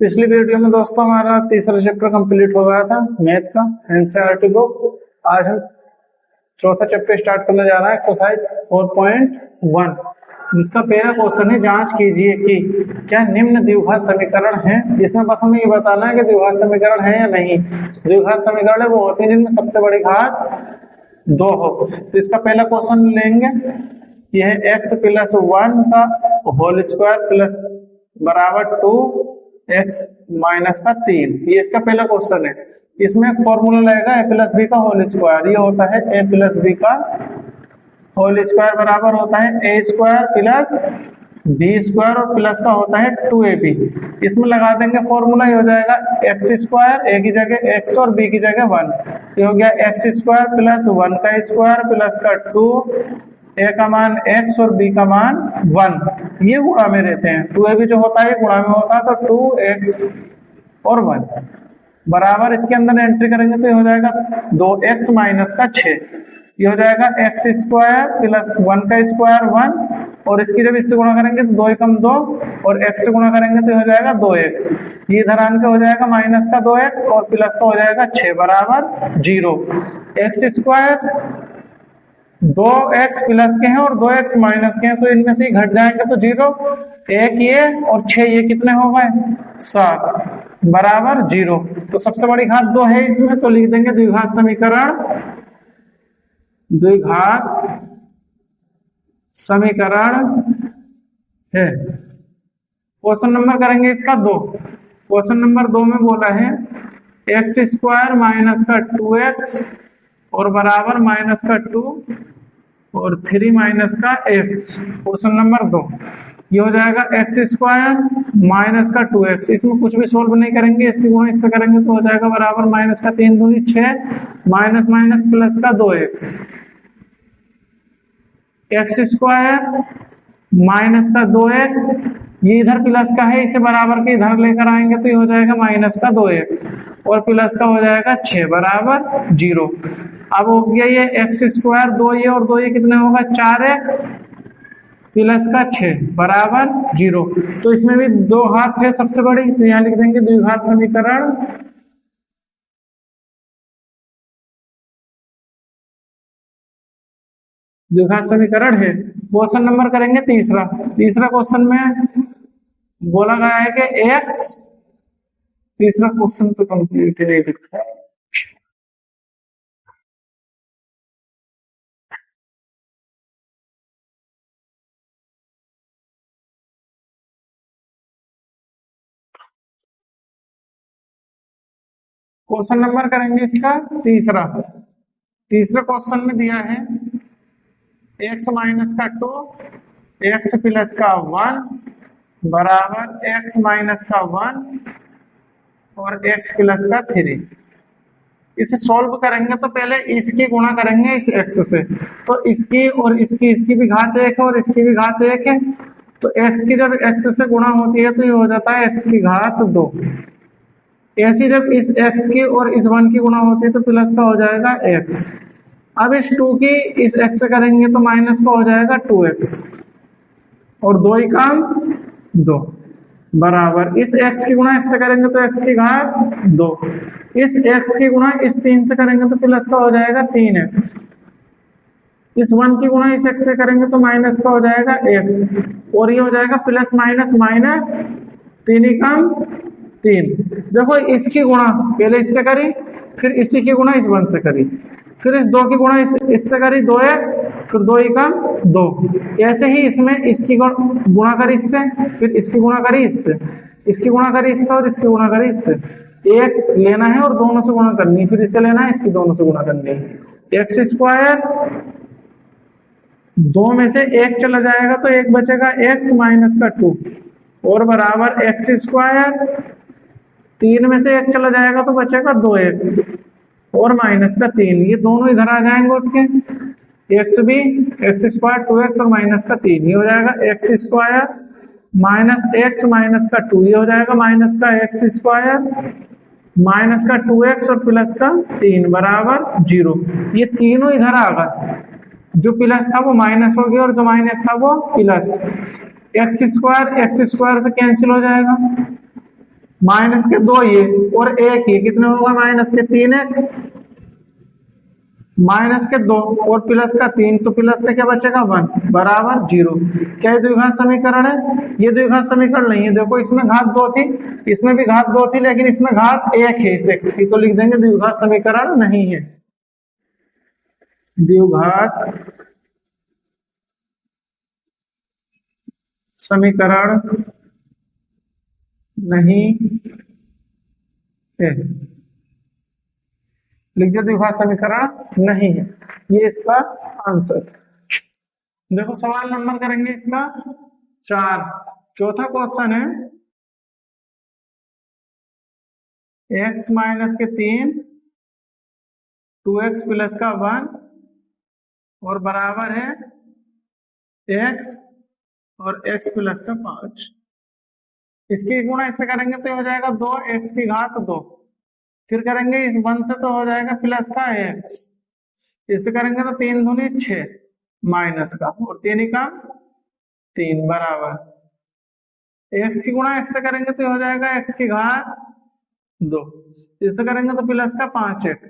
पिछली वीडियो में दोस्तों हमारा तीसरा चैप्टर कंप्लीट हो गया था मैथ का एनसीईआरटी बुक। आज हम चौथा चैप्टर स्टार्ट करने जा रहे हैं एक्सरसाइज 4.1, जिसका पहला क्वेश्चन है जांच कीजिए कि क्या निम्न द्विघात समीकरण है। इसमें बस हमें ये बताना है कि द्विघात समीकरण है या नहीं। द्विघात समीकरण वो होते हैं जिनमें सबसे बड़ी घात 2 हो। तो इसका पहला क्वेश्चन लेंगे, यह है x + 1 का होल स्क्वायर प्लस बराबर 2x - 3। ये इसका पहला क्वेश्चन है। इसमें एक फॉर्मूला लगेगा a + b का होल स्क्वायर। ये होता है a + b का होल स्क्वायर बराबर होता है a² + b² और प्लस का होता है 2ab। इसमें लगा देंगे फॉर्मूला, ये हो जाएगा x² a की जगह x और b की जगह 1। ये हो गया x² + 1 का स्क्वायर प्लस का 2, a का मान x और b का मान 1। ये गुणा में रहते हैं। 2ab जो होता है गुणा में होता है, तो 2x और 1 बराबर इसके अंदर एंट्री करेंगे तो ये हो जाएगा 2x - 6। ये हो जाएगा x² + 1 का स्क्वायर 1 और इसकी जब इससे गुणा करेंगे तो 2 एकम 2 और x से गुणा करेंगे तो ये हो जाएगा 2x। ये इधर आन के हो जाएगा माइनस का 2x और प्लस का हो जाएगा 6 बराबर 0। x² 2x प्लस के हैं और 2x माइनस के हैं, तो इनमें से ही घट जाएंगे तो 0। 1 ये और 6 ये कितने हो गए 7 बराबर 0। तो सबसे बड़ी घात 2 है इसमें, तो लिख देंगे द्विघात समीकरण। द्विघात समीकरण है। क्वेश्चन नंबर करेंगे इसका 2। क्वेश्चन नंबर 2 में बोला है x² - 2x और बराबर -2 और 3 - x। क्वेश्चन नंबर 2 ये हो जाएगा x² - 2x। इसमें कुछ भी सोल्व नहीं करेंगे, इसकी गुणा इससे करेंगे तो हो जाएगा बराबर -3 दूनी 6 माइनस माइनस प्लस का 2x। x² - 2x, ये इधर प्लस का है, इसे बराबर के इधर लेकर आएंगे तो ये हो जाएगा -2x और प्लस का हो जाएगा 6 बराबर 0। अब हो गया ये x² 2 ये और 2 ये कितने होगा 4x प्लस का 6 बराबर 0। तो इसमें भी 2 घात है सबसे बड़ी, तो यहाँ लिख देंगे द्विघात समीकरण। द्विघात समीकरण है। क्वेश्चन नंबर करेंगे तीसरा। तीसरा क्वेश्चन में बोला गया है कि x, तीसरा क्वेश्चन तो कंप्लीट है लिखा है। क्वेश्चन नंबर करेंगे इसका तीसरा। तीसरा क्वेश्चन में दिया है x - 2 x प्लस का 1 बराबर x - 1 और x प्लस का 3। इसे सॉल्व करेंगे तो पहले इसकी गुणा करेंगे इस x से, तो इसकी और इसकी भी घात 1 है और इसकी भी घात 1 है। तो x की जब x से गुणा होती है तो ये हो जाता है x की घात 2। ऐसी जब इस x की और इस 1 की गुणा होती है तो प्लस का हो जाएगा x। अब इस 2 की इस x से करेंगे तो माइनस का हो जाएगा 2x और 2 ही काम 2 बराबर इस x की गुणा x से करेंगे तो x की घात 2। इस x की गुणा इस 3 से करेंगे तो प्लस का हो जाएगा 3x। इस 1 की गुणा इस x से करेंगे तो माइनस का हो जाएगा x और ये हो जाएगा प्लस माइनस माइनस 3 ही काम 3। देखो इसकी गुणा पहले इससे करी, फिर इसी की गुणा इस 1 से करी, फिर इस 2 की गुणा इससे करी 2x, फिर 2 ही कम 2। ऐसे ही इसमें इसकी गुणा करी इससे, फिर इसकी गुणा करी इससे, इसकी गुणा करी इससे और इसकी गुणा करी इससे। एक लेना है और दोनों से गुणा करनी है, फिर इससे लेना है इसकी दोनों से गुणा करनी है। x² 2 में से 1 चला जाएगा तो 1 बचेगा x - 2 और बराबर x² 3 में से 1 चला जाएगा तो बचेगा 2x और -3। ये दोनों इधर आ जाएंगे उठ के, x भी x² 2x और -3। ये हो जाएगा x² - x - 2, ये हो जाएगा -2x और प्लस का 3 बराबर 0। ये तीनों इधर आ गए, जो प्लस था वो माइनस हो गया और जो माइनस था वो प्लस। x² से कैंसिल हो जाएगा, माइनस के 2 ये और 1 ये कितने होगा माइनस के 3x माइनस के 2 और प्लस का 3 तो प्लस का क्या बचेगा 1 बराबर 0। क्या ये द्विघात समीकरण है? ये द्विघात समीकरण नहीं है। देखो इसमें घात 2 थी, इसमें भी घात 2 थी, लेकिन इसमें घात 1 है इस x की, तो लिख देंगे द्विघात समीकरण नहीं है। द्विघात समीकरण नहीं है, लिख दिया द्विघात समीकरण नहीं है, ये इसका आंसर। देखो सवाल नंबर करेंगे इसका 4। चौथा क्वेश्चन है x माइनस के 3 2x प्लस का 1 और बराबर है x और x प्लस का 5। इसकी गुणा इससे करेंगे तो हो जाएगा 2x की घात 2, फिर करेंगे इस 1 से तो हो जाएगा प्लस का x, इससे करेंगे तो 3 दूनी 6 माइनस का और 3 का 3 बराबर x की गुणा x से करेंगे तो हो जाएगा x की घात 2, इससे करेंगे तो प्लस का 5x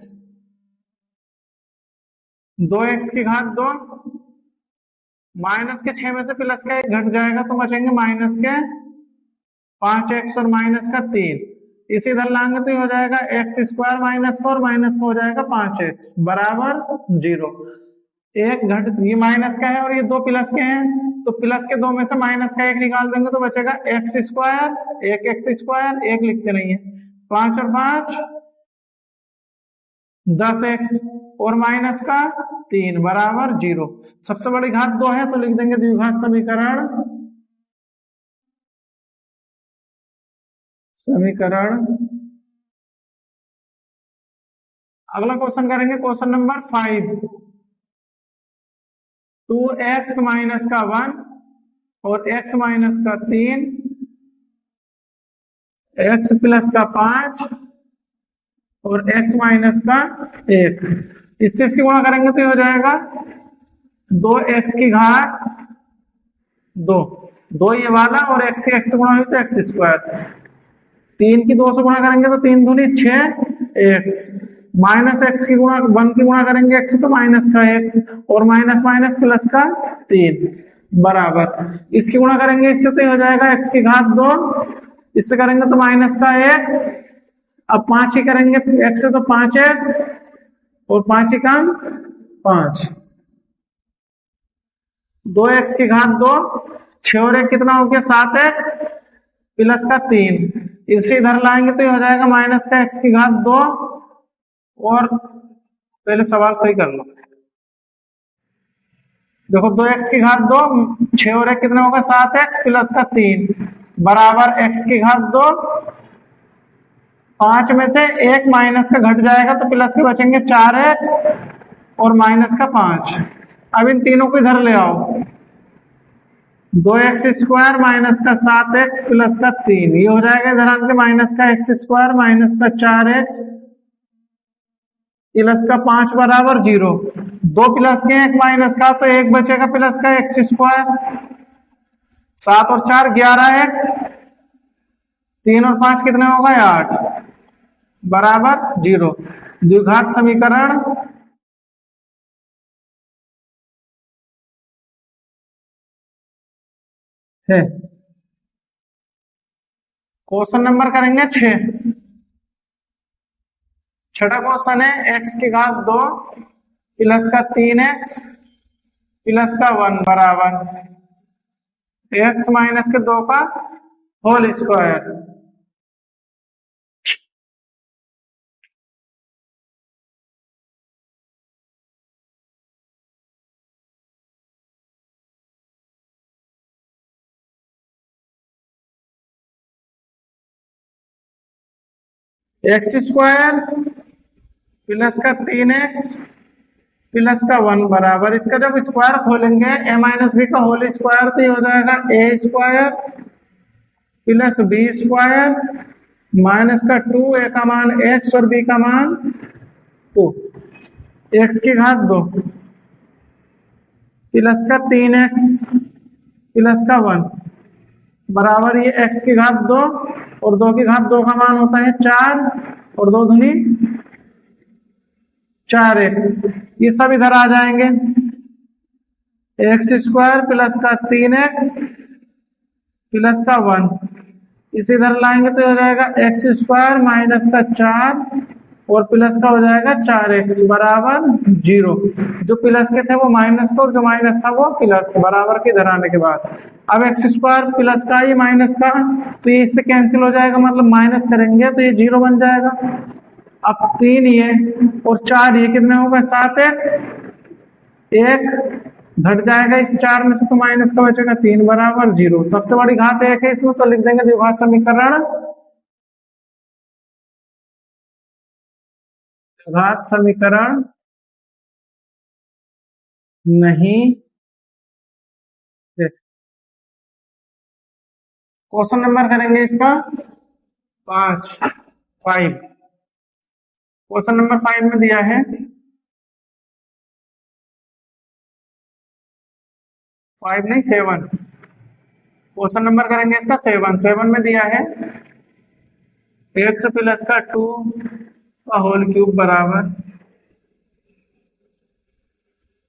2x की घात 2 माइनस के 6 में से प्लस का 1 घट जाएगा तो बचेंगे माइनस के 5x और माइनस का 3, इसे इधर लाएंगे तो हो जाएगा x स्क्वायर माइनस का और माइनस का हो जाएगा 5x बराबर 0। एक घट ये माइनस का है और ये 2 प्लस के हैं, तो प्लस के 2 में से माइनस का 1 निकाल देंगे तो बचेगा x स्क्वायर 1x स्क्वायर 1 लिखते नहीं है 5 और 5 10x और माइनस का 3 बराबर 0। सबसे बड़ी घात 2 है तो लिख देंगे द्विघात समीकरण। अगला क्वेश्चन करेंगे क्वेश्चन नंबर 5। 2x माइनस का 1 और x माइनस का 3 x प्लस का 5 और x माइनस का 1, इससे इसकी गुणा करेंगे तो हो जाएगा 2x की घात 2 ये वाला और x की x से गुणा हुई तो x स्क्वायर, 3 की 2 से गुणा करेंगे तो 3 दूनी 6x माइनस x की गुणा 1 की गुणा करेंगे x तो माइनस का x और माइनस माइनस प्लस का 3 बराबर इसकी गुणा करेंगे इससे तो हो जाएगा x की घात 2, इससे करेंगे तो माइनस का x, अब 5 ही करेंगे x से तो 5x और 5 ही कम 5 2x की घात 2 6 और 1 कितना हो गया 7x प्लस का 3, इसे इधर लाएंगे तो ये हो जाएगा माइनस का x की घात 2 और पहले सवाल सही कर लो। देखो 2x की घात 2 6 और 1 कितना होगा 7x प्लस का 3 बराबर x की घात 2, 5 में से 1 माइनस का घट जाएगा तो प्लस के बचेंगे 4x और माइनस का 5। अब इन तीनों को इधर ले आओ 2x स्क्वायर माइनस का 7x प्लस का 3, ये हो जाएगा इधर आके माइनस का x स्क्वायर माइनस का 4x प्लस का 5 बराबर 0। 2 प्लस के 1 माइनस का तो 1 बचेगा प्लस का x स्क्वायर, 7 और 4 11x 3 और 5 कितने होगा 8 बराबर 0। द्विघात समीकरण है। क्वेश्चन नंबर करेंगे 6। छठा क्वेश्चन है x की घात 2 प्लस का 3x प्लस का 1 बराबर x माइनस के 2 का whole square. x square plus का 3x प्लस का 1 बराबर इसका जब स्क्वायर खोलेंगे a माइनस बी का होल स्क्वायर तो ये हो जाएगा a square plus B square minus का 2 a का मान x और b का मान 2 x की घात 2 प्लस का 3x प्लस का 1 बराबर ये x की घात 2 और 2 की घात 2 का मान होता है 4 और 2 दूनी 4x। ये सब इधर आ जाएंगे, x स्क्वायर प्लस का 3x प्लस का 1, इसे इधर लाएंगे तो हो जाएगा x स्क्वायर माइनस का 4 और प्लस का हो जाएगा 4x बराबर 0। जो प्लस के थे वो माइनस का और जो माइनस था वो प्लस, बराबर के इधर आने के बाद अब x स्क्वायर प्लस का ये माइनस का, तो ये इससे कैंसिल हो जाएगा, मतलब माइनस करेंगे तो ये 0 बन जाएगा। अब 3 ये और 4 ये कितने होगा 7x, 1 घट जाएगा इस 4 में से तो माइनस का बचेगा 3 बराबर 0। सबसे बड़ी घात 1 है इसमें, तो लिख देंगे द्विघात समीकरण, द्विघात समीकरण नहीं है। क्वेश्चन नंबर करेंगे इसका 5। क्वेश्चन नंबर 5 में दिया है 5 नहीं 7। क्वेश्चन नंबर करेंगे इसका 7 में दिया है x प्लस का 2 का होल क्यूब बराबर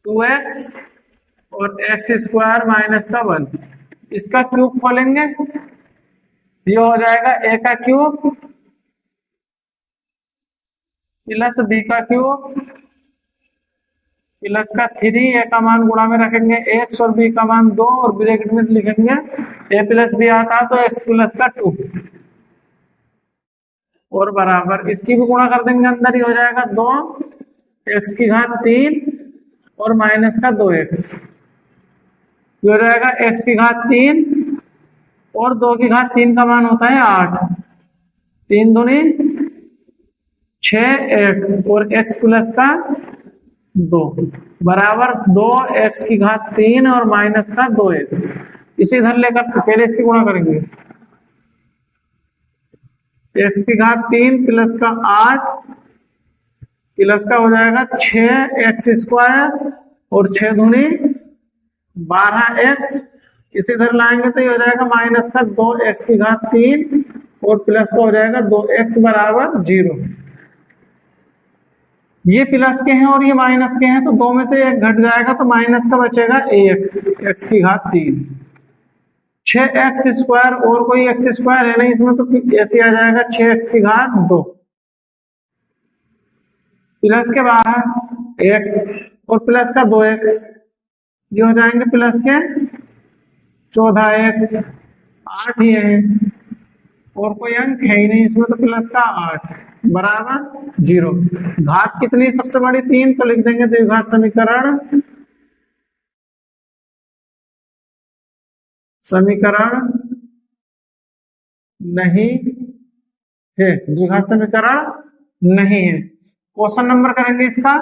2x और x स्क्वायर माइनस का 1। इसका क्यूब खोलेंगे, ये हो जाएगा a का क्यूब प्लस b का क्यूब प्लस का 3, a का मान गुणा में रखेंगे x और b का मान 2 और ब्रैकेट में लिखेंगे a प्लस b आता है तो x प्लस का 2 और बराबर, इसकी भी गुणा कर देंगे, अंदर ही हो जाएगा 2 x की घात 3 और माइनस का 2x, ये हो जाएगा x की घात 3 और 2 की घात 3 का मान होता है 8, 3 दूनी 6x और x प्लस का 2 बराबर 2x की घात 3 और माइनस का 2x। इसे इधर लेकर पहले इसकी गुणा करेंगे, x की घात 3 प्लस का 8 प्लस का हो जाएगा 6x स्क्वायर और 6 दूनी 12x, इसे इधर लाएंगे तो ये हो जाएगा माइनस का 2x की घात 3 और प्लस का हो जाएगा 2x बराबर 0। ये प्लस के हैं और ये माइनस के हैं तो 2 में से 1 घट जाएगा तो माइनस का बचेगा 1 x की घात 3, 6x स्क्वायर और कोई x स्क्वायर है नहीं इसमें तो ऐसे आ जाएगा 6x की घात 2 प्लस के 12x और प्लस का 2x, ये हो जाएंगे प्लस के 14x, 8 ये है और कोई अंक है ही नहीं इसमें तो प्लस का 8 बराबर 0। घात कितनी सबसे बड़ी 3, तो लिख देंगे द्विघात समीकरण नहीं है, द्विघात समीकरण नहीं है। क्वेश्चन नंबर करेंगे इसका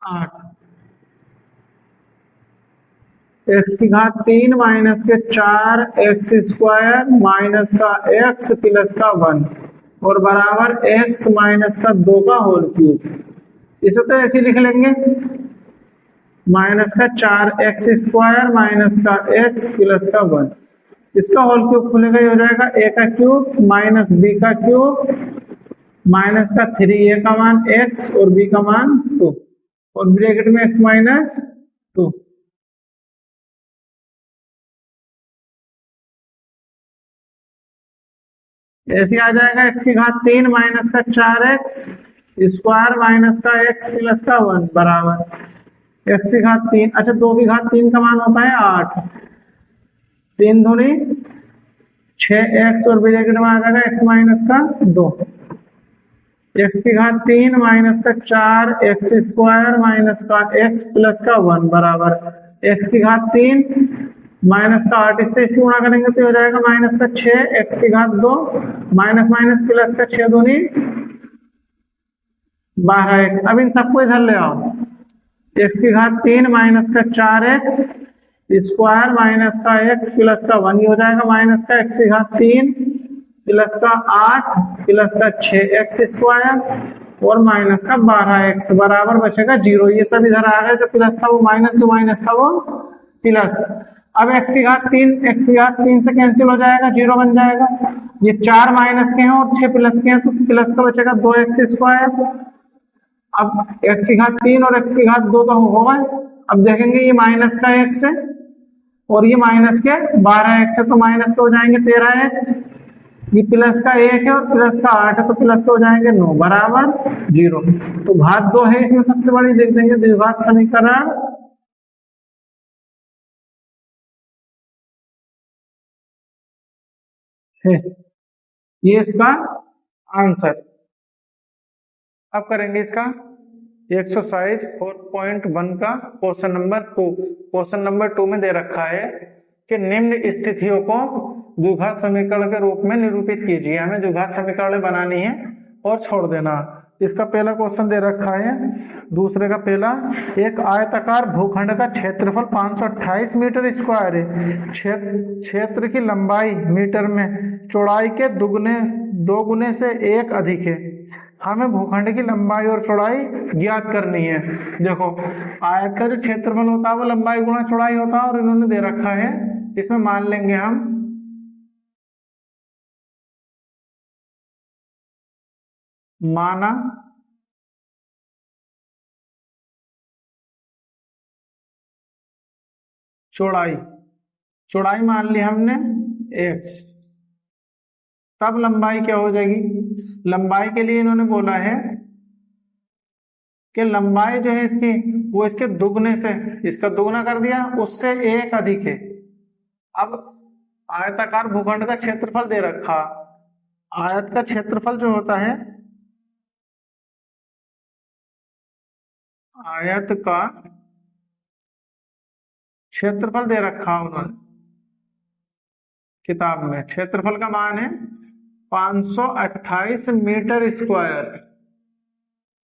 8, x की घात 3 माइनस के 4x स्क्वायर माइनस का x प्लस का 1 और बराबर x माइनस का 2 का होल क्यूब। इसे तो ऐसे लिख लेंगे माइनस का 4x स्क्वायर माइनस का x प्लस का 1, इसका होल क्यूब खुलेगा, ये हो जाएगा a का क्यूब माइनस b का क्यूब माइनस का 3, a का मान x और b का मान 2 और ब्रैकेट में x माइनस 2। ऐसे आ जाएगा x की घात 3 माइनस का 4x स्क्वायर माइनस का x प्लस का 1 बराबर x की घात 3, अच्छा 2 की घात 3 का मान होता है 8, 3 दूनी 6x और ब्रैकेट में आ जाएगा x माइनस का 2, x की घात 3 माइनस का 4x स्क्वायर माइनस का x प्लस का 1 बराबर x की घात 3 माइनस का 8, इससे इसी गुणा करेंगे तो हो जाएगा माइनस का 6 x की घात 2 माइनस माइनस प्लस का 6 दूनी 12x। अब इन सबको इधर ले आओ, x की घात 3 माइनस का 4x स्क्वायर माइनस का x प्लस का 1, ये हो जाएगा माइनस का x की घात 3 प्लस का 8 प्लस का 6x स्क्वायर और माइनस का 12x बराबर बचेगा 0। ये सब इधर आ गए, जो प्लस था वो माइनस, जो माइनस था वो प्लस। अब एक्स की घात 3 से कैंसिल हो जाएगा, 0 बन जाएगा। ये 4 माइनस के हैं और 6 प्लस के हैं, तो प्लस का बचेगा 2x²। अब एक्स की घात 3 और एक्स की घात 2 तो हो गए। अब देखेंगे ये माइनस का x है और ये माइनस के 12x है, तो माइनस के हो जाएंगे 13x। ये प्लस का 1 है और प्लस का 8 है, तो प्लस के हो जाएंगे 9 बराबर 0। तो घात 2 है इसमें सबसे बड़ी, लिख देंगे द्विघात समीकरण है। ये इसका आंसर। अब करेंगे इसका एक्सरसाइज 4.1 का क्वेश्चन नंबर 2। क्वेश्चन नंबर 2 में दे रखा है कि निम्न स्थितियों को द्विघात समीकरण के रूप में निरूपित कीजिए। हमें द्विघात समीकरण बनानी है और छोड़ देना। इसका पहला क्वेश्चन दे रखा है। दूसरे का पहला, एक आयताकार भूखंड का क्षेत्रफल 528 मीटर स्क्वायर है। क्षेत्र की लंबाई मीटर में, चौड़ाई के दो गुने से 1 अधिक है। हमें भूखंड की लंबाई और चौड़ाई ज्ञात करनी है। देखो, आयत का जो क्षेत्रफल होता है वो लंबाई गुणा चौड़ाई होता है, और इन्होंने दे रखा है, इसमें मान लेंगे हम माना चौड़ाई मान ली हमने x। तब लंबाई क्या हो जाएगी? लंबाई के लिए इन्होंने बोला है कि लंबाई जो है इसकी, वो इसके दुगने से, इसका दुगना कर दिया, उससे 1 अधिक है। अब आयताकार भूखंड का क्षेत्रफल दे रखा। आयत का क्षेत्रफल जो होता है, आयत का क्षेत्रफल दे रखा उन्होंने किताब में। क्षेत्रफल का मान है 528 मीटर स्क्वायर।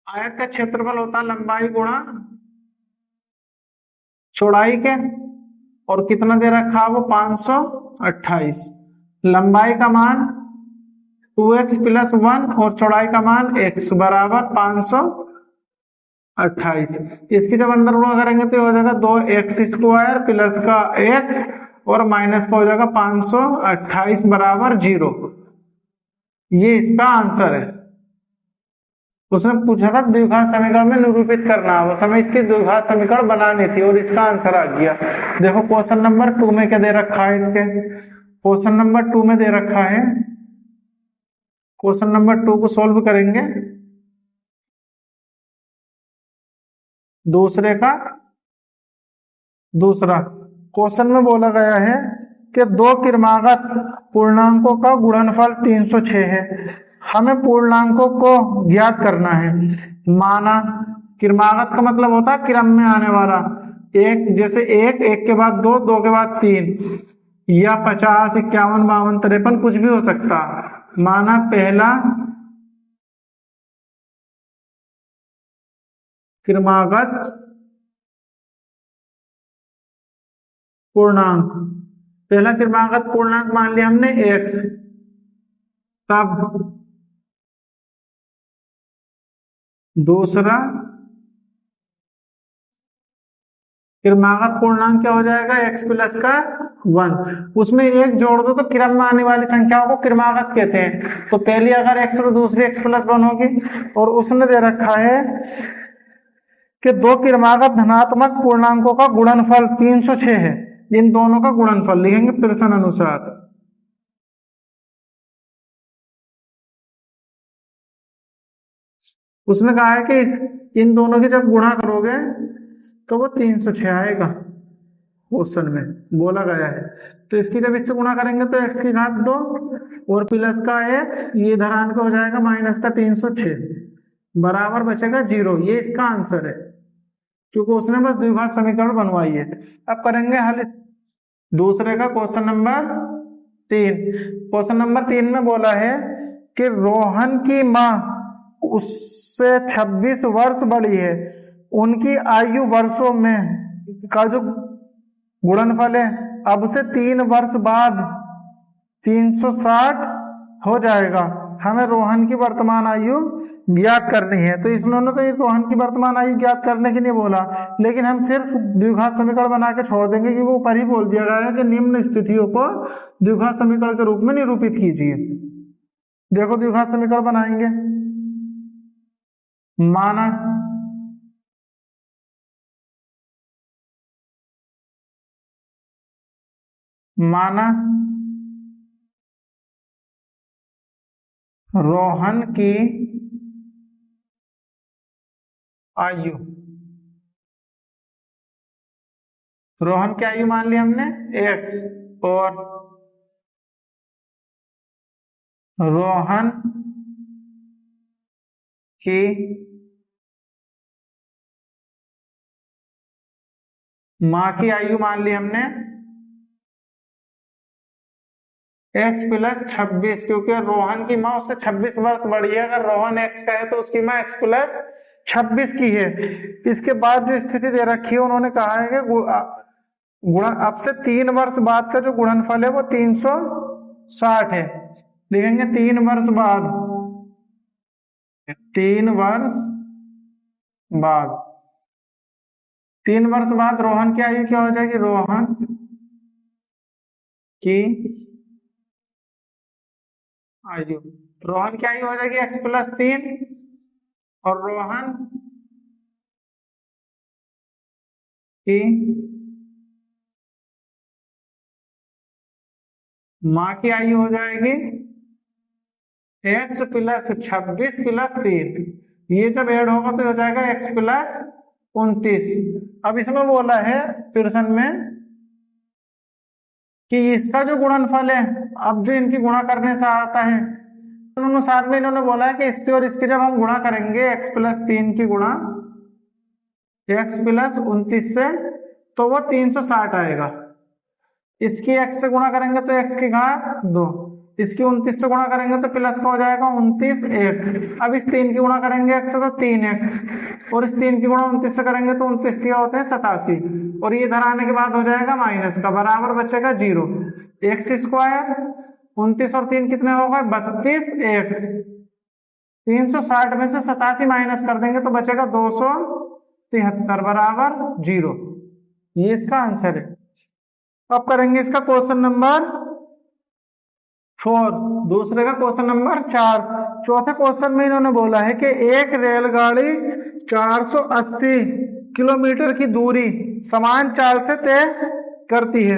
आयत का क्षेत्रफल होता है लंबाई गुणा चौड़ाई के, और कितना दे रखा वो 528। लंबाई का मान 2x + 1 और चौड़ाई का मान x बराबर 528। इसकी जब अंदर गुणा करेंगे तो हो जाएगा 2x² प्लस का x और माइनस का हो जाएगा 528 बराबर 0। ये इसका आंसर है। उसने पूछा था द्विघात समीकरण में निरूपित करना, बस हमें इसकी द्विघात समीकरण बनानी थी और इसका आंसर आ गया। देखो क्वेश्चन नंबर 2 में क्या दे रखा है इसके। क्वेश्चन नंबर 2 में दे रखा है, क्वेश्चन नंबर 2 को सॉल्व करेंगे। दूसरा क्वेश्चन में बोला गया है कि दो क्रमागत पूर्णांकों का गुणनफल 306 है। हमें पूर्णांकों को ज्ञात करना है। माना, क्रमागत का मतलब होता है क्रम में आने वाला। एक जैसे एक के बाद 2, 2 के बाद 3, या 50, 51, 52, 53 कुछ भी हो सकता। माना पहला क्रमागत पूर्णांक, पहला क्रमागत पूर्णांक मान लिया हमने x। तब दूसरा क्रमागत पूर्णांक क्या हो जाएगा? x + का 1। उसमें एक जोड़ दो तो क्रम में आने वाली संख्याओं को क्रमागत कहते हैं। तो पहली अगर x तो दूसरी x + 1 होगी। और उसने दे रखा है कि दो क्रमागत धनात्मक पूर्णांकों का गुणनफल 306 है। इन दोनों का गुणनफल लिखेंगे प्रश्न अनुसार। उसने कहा है कि इन दोनों की जब गुणा करोगे तो वो 306 आएगा। क्वेश्चन में बोला गया है। तो इसकी जब इससे गुणा करेंगे तो x की घात 2 और प्लस का x, ये इधर आने का हो जाएगा माइनस का 306 बराबर बचेगा 0। ये इसका आंसर है, क्योंकि उसने बस द्विघात समीकरण बनवाई है। अब करेंगे हल दूसरे का, क्वेश्चन नंबर 3। क्वेश्चन नंबर 3 में बोला है कि रोहन की माँ उससे 26 वर्ष बड़ी है। उनकी आयु वर्षों में का जो गुणनफल है अब से 3 वर्ष बाद 360 हो जाएगा। हमें रोहन की वर्तमान आयु ज्ञात करनी है। तो इन्होंने तो एक रोहन की वर्तमान आयु ज्ञात करने के लिए बोला, लेकिन हम सिर्फ द्विघात समीकरण बना के छोड़ देंगे, क्योंकि ऊपर ही बोल दिया गया है कि निम्न स्थितियों को द्विघात समीकरण के रूप में निरूपित कीजिए। देखो द्विघात समीकरण बनाएंगे। माना माना रोहन की आयु, रोहन की आयु मान ली हमने x, और रोहन की माँ की आयु मान ली हमने x प्लस 26, क्योंकि रोहन की माँ उससे 26 वर्ष बड़ी है। अगर रोहन x का है तो उसकी माँ x प्लस 26 की है। इसके बाद जो स्थिति दे रखी है, उन्होंने कहा है कि गुणा अब से 3 वर्ष बाद का जो गुणनफल है वो 360 है। लिखेंगे 3 वर्ष बाद, 3 वर्ष बाद, 3 वर्ष बाद रोहन की आयु क्या हो जाएगी? रोहन की आयु, रोहन की आयु हो जाएगी x प्लस 3, और रोहन की माँ की आयु हो जाएगी x प्लस 26 प्लस 3। ये जब ऐड होगा तो हो जाएगा x प्लस 29। अब इसमें बोला है प्रश्न में कि इसका जो गुणनफल है, अब जो इनकी गुणा करने से आता है, अनुसार में इन्होंने बोला है कि इसकी और इसकी जब हम गुणा करेंगे x प्लस 3 की गुणा x प्लस 29 से, तो वो 360 आएगा। इसकी x से गुणा करेंगे तो x की घात 2, इसकी 29 से गुणा करेंगे तो प्लस का हो जाएगा 29x। अब इस 3 की गुणा करेंगे x से तो 3x, और इस 3 की गुणा 29 से करेंगे तो 29 क्या होते हैं 87, और ये इधर आने के बाद हो जाएगा माइनस का, बराबर बचेगा 0। एक्स स्क्वायर 29 और 3 कितने हो गए? 32x। 360 में से 87 माइनस कर देंगे तो बचेगा 273 बराबर 0। ये इसका आंसर है। अब करेंगे इसका क्वेश्चन नंबर 4, दूसरे का क्वेश्चन नंबर 4। चौथे क्वेश्चन में इन्होंने बोला है कि एक रेलगाड़ी 480 किलोमीटर की दूरी समान चाल से तय करती है।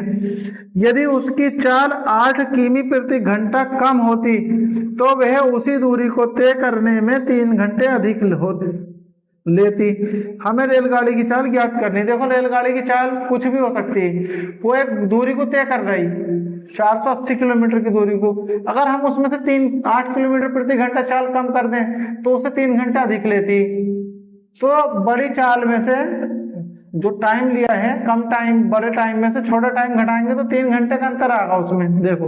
यदि उसकी चाल 8 किमी प्रति घंटा कम होती तो वह उसी दूरी को तय करने में 3 घंटे अधिक लेती। हमें रेलगाड़ी की चाल ज्ञात करनी। देखो रेलगाड़ी की चाल कुछ भी हो सकती है, वो एक दूरी को तय कर रही 480 किलोमीटर की दूरी को। अगर हम उसमें से 8 किलोमीटर प्रति घंटा चाल कम कर दें तो उसे 3 घंटा अधिक लेती। तो बड़ी चाल में से जो टाइम लिया है, कम टाइम, बड़े टाइम में से छोटा टाइम घटाएंगे तो 3 घंटे का अंतर आएगा उसमें। देखो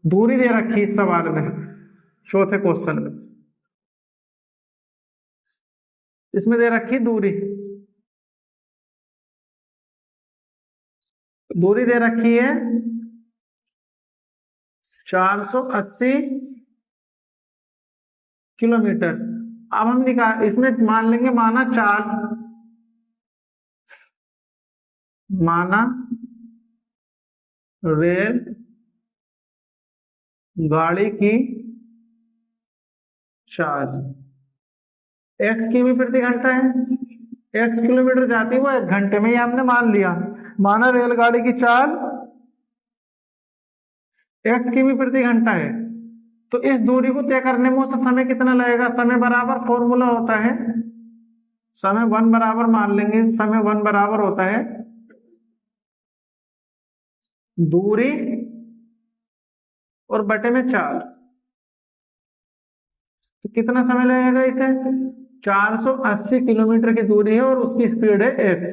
दूरी दे रखी इस सवाल में, चौथे क्वेश्चन में इसमें दे रखी दूरी, दूरी दे रखी है 480 किलोमीटर। अब हम निकाल, इसमें मान लेंगे माना चाल, माना रेल गाड़ी की चाल x किमी प्रति घंटा है, x किलोमीटर जाती है वो 1 घंटे में, ये हमने मान लिया। माना रेलगाड़ी की चाल x किमी प्रति घंटा है, तो इस दूरी को तय करने में उसे समय कितना लगेगा? समय बराबर फॉर्मूला होता है, समय 1 बराबर मान लेंगे, समय 1 बराबर होता है दूरी और बटे में चाल। तो कितना समय लगेगा इसे? 480 किलोमीटर की दूरी है और उसकी स्पीड है x,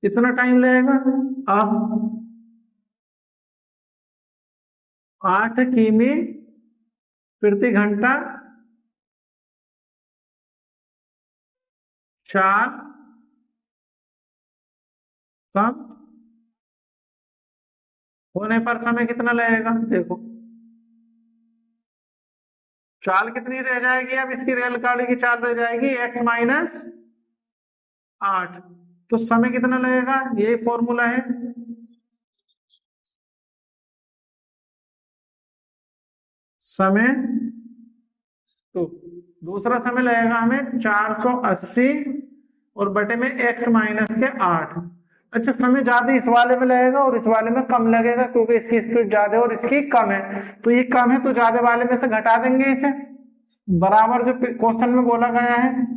इतना टाइम लगेगा। अब 8 किमी प्रति घंटा चाल कम होने पर समय कितना लगेगा? देखो चाल कितनी रह जाएगी? अब इसकी रेलगाड़ी की चाल रह जाएगी x माइनस 8। तो समय कितना लगेगा? यही फॉर्मूला है। समय तो दूसरा समय लगेगा हमें 480 और बटे में x माइनस के 8। अच्छा, समय ज्यादा इस वाले में लगेगा और इस वाले में कम लगेगा, क्योंकि इसकी स्पीड ज्यादा है और इसकी कम है। तो ये कम है तो ज्यादा वाले में से घटा देंगे इसे, बराबर जो क्वेश्चन में बोला गया है।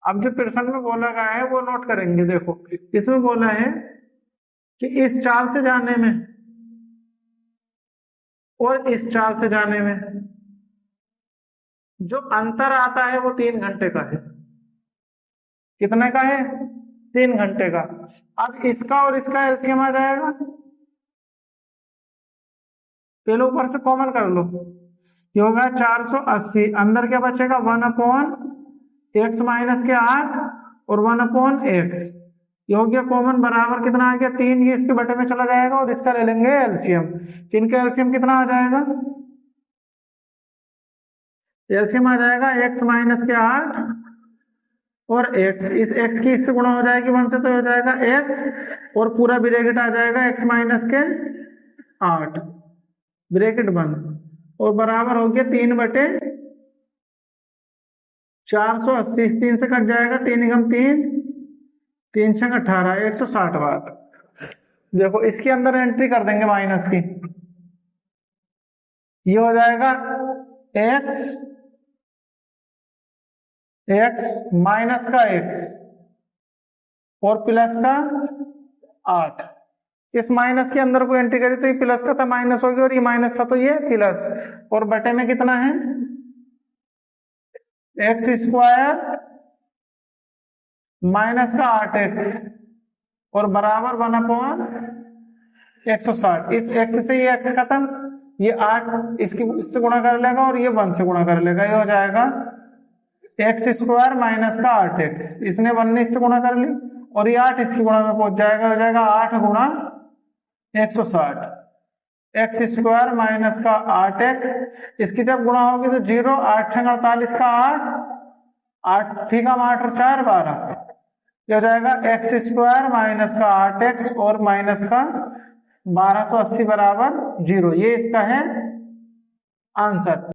अब जो प्रश्न में बोला गया है वो नोट करेंगे। देखो, इसमें बोला है कि इस चाल से जाने में और इस चाल से जाने में जो अंतर आता है वो 3 घंटे का है। कितने का है? 3 घंटे का। अब इसका और इसका एलसीएम आ जाएगा। पहले ऊपर से कॉमन कर लो, ये होगा 480, अंदर क्या बचेगा? 1/x माइनस के 8 और 1/x। ये हो गया कॉमन, बराबर कितना आ गया? 3। ये इसके बटे में चला जाएगा और इसका ले लेंगे एलसीएम। इनका एलसीएम कितना आ जाएगा? एलसीएम आ जाएगा x माइनस के 8 और x। इस x की इससे गुणा हो जाएगी 1 से, तो हो जाएगा x और पूरा ब्रैकेट आ जाएगा x माइनस के 8 ब्रैकेट बंद और बराबर हो गया 3/480। इस 3 से कट जाएगा, 3 एकम 3, 3 छंग 18, 160 बार। देखो, इसके अंदर एंट्री कर देंगे माइनस की। ये हो जाएगा x माइनस का x और प्लस का 8। इस माइनस के अंदर को एंट्री करी तो ये प्लस का था माइनस हो गया, और ये माइनस था तो ये प्लस, और बटे में कितना है? x स्क्वायर माइनस का 8x और बराबर 1/160। इस x से ये x खत्म, ये 8 इससे गुणा कर लेगा और ये 1 से गुणा कर लेगा। ये हो जाएगा x स्क्वायर माइनस का 8x। इसने 1 ने इससे गुणा कर ली और ये 8 इसकी गुणा में पहुंच जाएगा। हो जाएगा 8 गुणा 160, x स्क्वायर माइनस का 8x। इसकी जब गुणा होगी तो 0, 8 छंग 48 का 8 ठीक है, 8 और 4 12। ये हो जाएगा x स्क्वायर माइनस का 8x और माइनस का 1280 बराबर 0। ये इसका है आंसर।